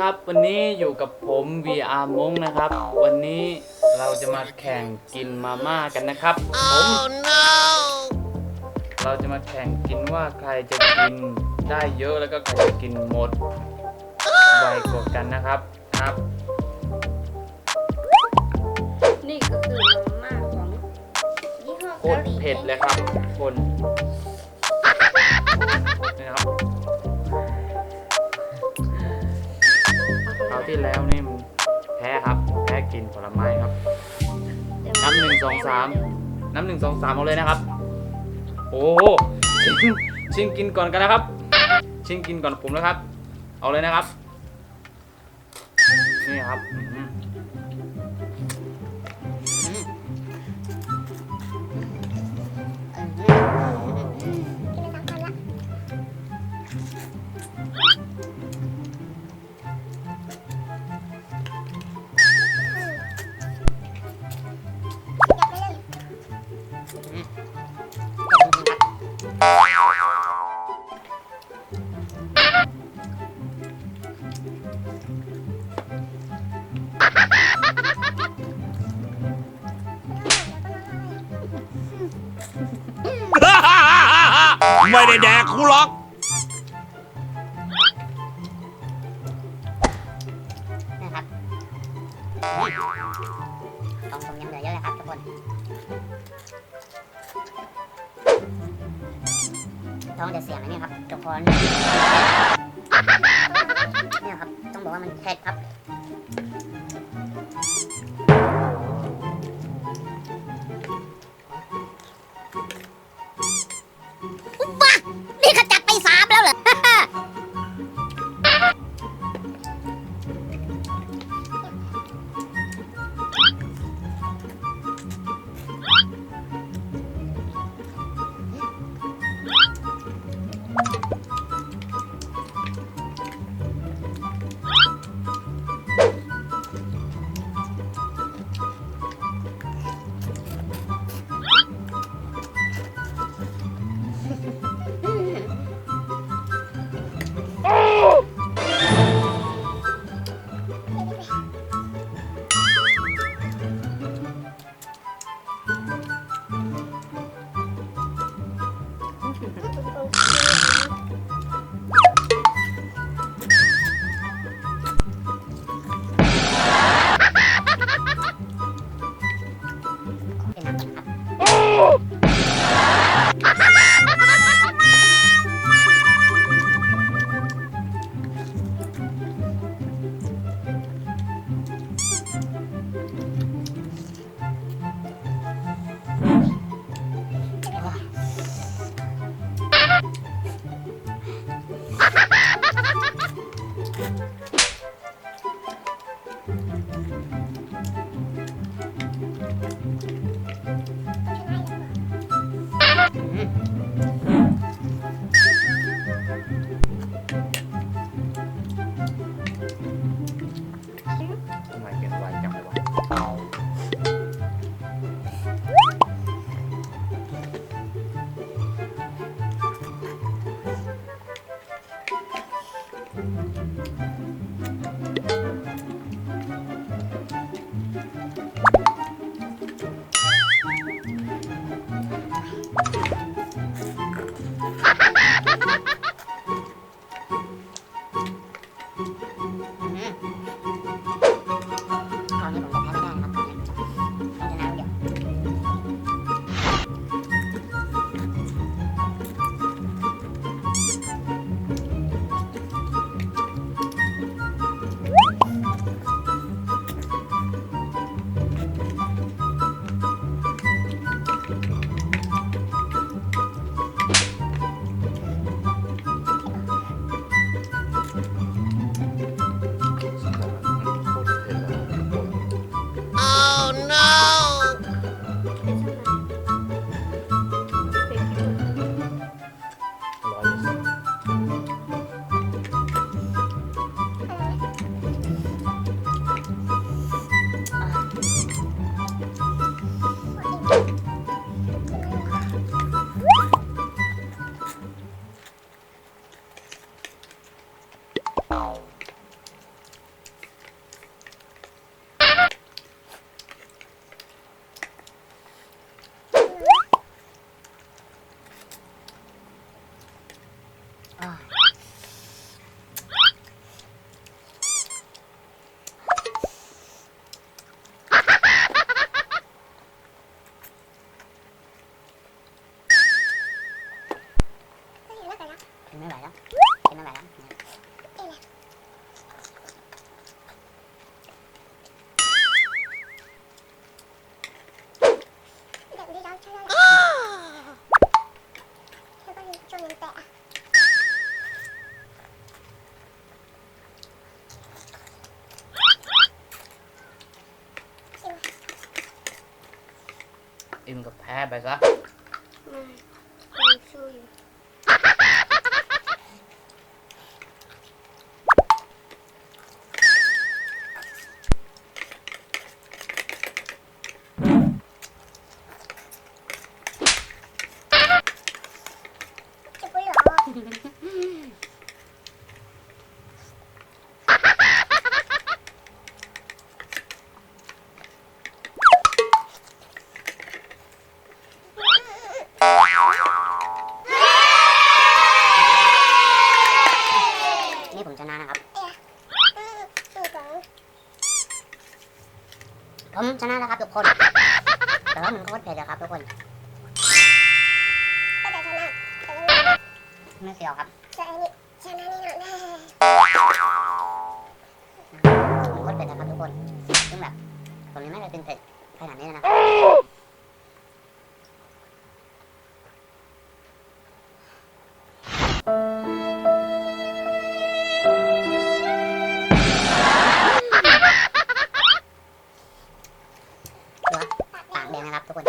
ครับวันนี้อยู่กับผม VR มงนะครับวันนี้เราจะมาแข่งกินมาม่ากันนะครับเราจะมาแข่งกินว่าใครจะกินได้เยอะแล้วก็ใครจะกินหมดไวกว่ากันนะครับนี่ก็คือมาม่าของยี่ห้อ โค เกา ตร หลี เผ็ดเลยครับทุกคนนี่ครับคราวที่แล้วนี่มันแพ้ครับแพ้กินผลไม้ครับน้ำ1 2 3น้ำ1 2 3เอาเลยนะครับโอ้ชิงกินก่อนกันนะครับชิงกินก่อนผมแล้วครับเอาเลยนะครับนี่ครับไม่ได้แดกกูหรอกนะครับของผมยังเหลือเยอะเลยครับทุกคนท้องจะเสียงอันนี้ครับทุกคนเนี่ยครับต้องบอกว่ามันเผ็ดครับบ้านี่ขจัดไป3แล้วเหรอ กินไม่ไหวแล้วกินไม่ไหวแล้วอิ่มกับแพ้ไปซะ ไม่ยังสู้อยู่ นี่ผมชนะนะครับผมชนะแล้วครับทุกคนแต่ว่ามันโคตรเผ็ดอะครับทุกคนไม่เสียวครับมันโคตรเผ็ดนะครับทุกคนซึ่งแบบผมยังไม่เคยกินเผ็ดขนาดนี้เลยนะปากแดงนะครับทุกคน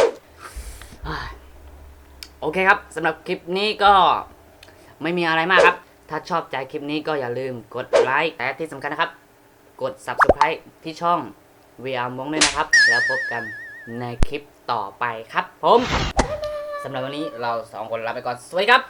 โอเคครับสำหรับคลิปนี้ก็ไม่มีอะไรมากครับ ถ้าชอบใจคลิปนี้ก็อย่าลืมกดไลค์แต่ที่สำคัญนะครับ กด Subscribe ที่ช่อง VR มงด้วยนะครับ แล้วพบกันในคลิปต่อไปครับผมสำหรับวันนี้เราสองคนลาไปก่อนสวัสดีครับ